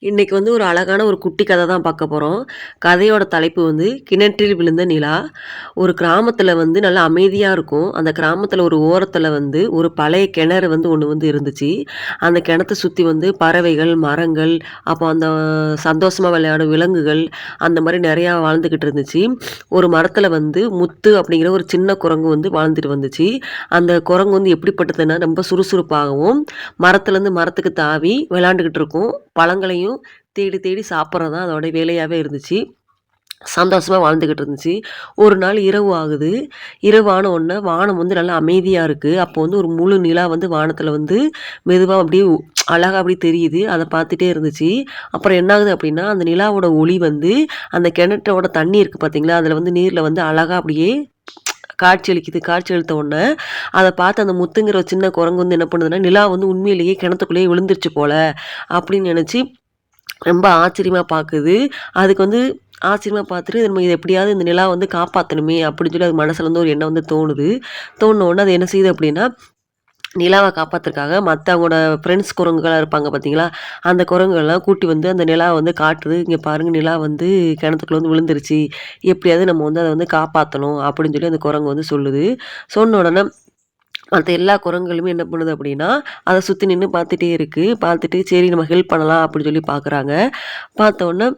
இன்னைக்கு வந்து ஒரு அழகான ஒரு குட்டி கதை தான் பார்க்க போறோம். கதையோட தலைப்பு வந்து கிணற்றில் விழுந்த நிலா. ஒரு கிராமத்துல வந்து நல்லா அமைதியா இருக்கும். அந்த கிராமத்துல ஒரு ஓரத்துல வந்து ஒரு பழைய கிணறு வந்து ஒண்ணு வந்து இருந்துச்சு. அந்த கிணத்த சுத்தி வந்து பறவைகள், மரங்கள், அப்போ அந்த சந்தோஷமா விளையாடும் விலங்குகள், அந்த மாரி நெறையா வாழ்ந்துகிட்டு இருந்துச்சு. ஒரு மரத்துல வந்து முத்து அப்படிங்கிற ஒரு சின்ன குரங்கு வந்து வாழ்ந்துட்டு வந்துச்சு. அந்த குரங்கு வந்து எப்படிப்பட்டதுன்னா, ரொம்ப சுறுசுறுப்பாகவும், மரத்துலேருந்து மரத்துக்கு தாவி விளையாண்டுகிட்டு இருக்கும். பழங்களையும் தேடி தேடி சாப்பிட்றது தான் அதோட வேலையாவே இருந்துச்சு. சந்தோஷமா வாழ்ந்துகிட்டு இருந்துச்சு. ஒரு நாள் இரவு ஆகுது. இரவு ஆன உடனே வானம் வந்து நல்லா அமைதியா இருக்கு. அப்போ வந்து ஒரு முழு நிலா வந்து வானத்துல வந்து மெதுவா அப்படியே அழகா அப்படியே தெரியுது. அத பார்த்துட்டே இருந்துச்சு. அப்புறம் என்ன ஆகுது அப்படின்னா, அந்த நிலாவோட ஒளி வந்து அந்த கிணற்றோட தண்ணி இருக்கு பார்த்தீங்களா, அதுல வந்து நீர்ல வந்து அழகா அப்படியே காட்சியளிக்குது. காட்சியளித்த உடனே, அத பார்த்து அந்த முத்துங்கிற ஒரு சின்ன குரங்கு வந்து என்ன பண்ணுதுன்னா, நிலா வந்து உண்மையிலேயே கிணத்துக்குள்ளேயே விழுந்துருச்சு போல அப்படின்னு நெனச்சு ரொம்ப ஆச்சரியமா பாக்குது. அதுக்கு வந்து ஆச்சரியமா பார்த்துட்டு, நம்ம இத எப்படியாவது இந்த நிலாவ வந்து காப்பாத்தணுமே அப்படின்னு சொல்லி அது மனசுல வந்து ஒரு எண்ணம் வந்து தோணுது. தோணுன உடனே அது என்ன செய்யுது அப்படின்னா, நிலாவ காப்பாத்துறதுக்காக மத்தவங்களோட ஃப்ரெண்ட்ஸ் குரங்குகளா இருப்பாங்க பார்த்தீங்களா, அந்த குரங்குகள்லாம் கூட்டி வந்து அந்த நிலாவ வந்து காட்டுது. "இங்க பாருங்க நிலா வந்து கிணத்துக்குள்ள வந்து விழுந்துருச்சு. எப்படியாவது நம்ம வந்து அத வந்து காப்பாத்தணும்." அப்படின்னு சொல்லி அந்த குரங்கு வந்து சொல்லுது. சொன்ன உடனே மத்த எல்லா குரங்குகளுமே என்ன பண்ணுது அப்படின்னா, அத சுத்தி நின்னு பார்த்துட்டே இருக்கு. பார்த்துட்டு சரி நம்ம ஹெல்ப் பண்ணலாம் அப்படின்னு சொல்லி பார்க்குறாங்க. பார்த்தோன்னே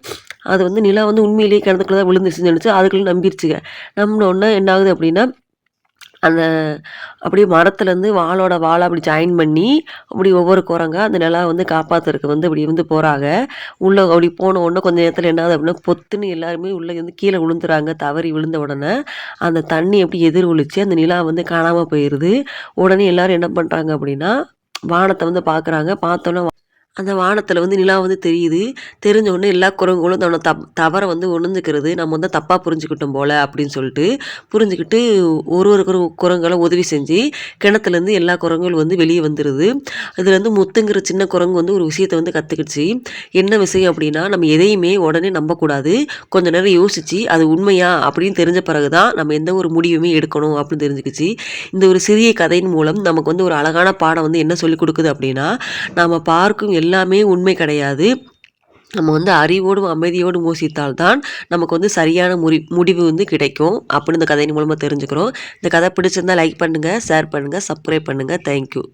அது வந்து நிலா வந்து உண்மையிலேயே கிணத்துக்குள்ள தான் விழுந்துருச்சுன்னு நெனச்சு அதுகளும் நம்பிருச்சுங்க. நம்புனோனே என்ன ஆகுது அப்படின்னா, அந்த அப்படியே மரத்துலேருந்து வாலோட வாலா அப்படி ஜாயின் பண்ணி, அப்படி ஒவ்வொரு குரங்கா அந்த நிலாவ வந்து காப்பாத்துறதுக்கு வந்து அப்படி வந்து போறாங்க. உள்ள அப்படி போன உடனே கொஞ்ச நேரத்தில என்ன ஆகுது அப்படின்னா, பொத்துன்னு எல்லாருமே உள்ள வந்து கீழ விழுந்துறாங்க. தவறி விழுந்த உடனே, அந்த தண்ணி அப்படி எதிரொலிச்சு அந்த நிலா வந்து காணாம போயிருது. உடனே எல்லாரும் என்ன பண்றாங்க அப்படின்னா, வானத்த வந்து பார்க்குறாங்க. பார்த்தோனே அந்த வானத்துல வந்து நிலா வந்து தெரியுது. தெரிஞ்ச உடனே எல்லா குரங்குகளும் தன்னோட தவற வந்து உணர்ந்துக்கிறது. நம்ம வந்து தப்பா புரிஞ்சுக்கிட்டோம் போல அப்படின்னு சொல்லிட்டு, புரிஞ்சுக்கிட்டு ஒரு குரங்கெல்லாம் உதவி செஞ்சு, கிணத்துலேருந்து எல்லா குரங்குகளும் வந்து வெளிய வந்துருது. இதுலேருந்து முத்துங்கிற சின்ன குரங்கு வந்து ஒரு விஷயத்த வந்து கத்துக்கிடுச்சு. என்ன விஷயம் அப்படின்னா, நம்ம எதையுமே உடனே நம்பக்கூடாது. கொஞ்ச நேரம் யோசிச்சு, அது உண்மையா அப்படின்னு தெரிஞ்ச பிறகு தான் நம்ம எந்த ஒரு முடிவுமே எடுக்கணும் அப்படின்னு தெரிஞ்சுக்கிச்சு. இந்த ஒரு சிறிய கதையின் மூலம் நமக்கு வந்து ஒரு அழகான பாடம் வந்து என்ன சொல்லிக் குடுக்குது அப்படின்னா, நாம பார்க்கும் எல்லாமே உண்மை கிடையாது. நம்ம வந்து அறிவோடும், அமைதியோடும் யோசித்தால் தான் நமக்கு வந்து சரியான முடிவு வந்து கிடைக்கும். அப்படின்னு இந்த கதையின் மூலமா தெரிஞ்சுக்கிறோம். இந்த கதை பிடிச்சிருந்தா லைக் பண்ணுங்க, ஷேர் பண்ணுங்க, சப்ஸ்கிரைப் பண்ணுங்க. Thank you.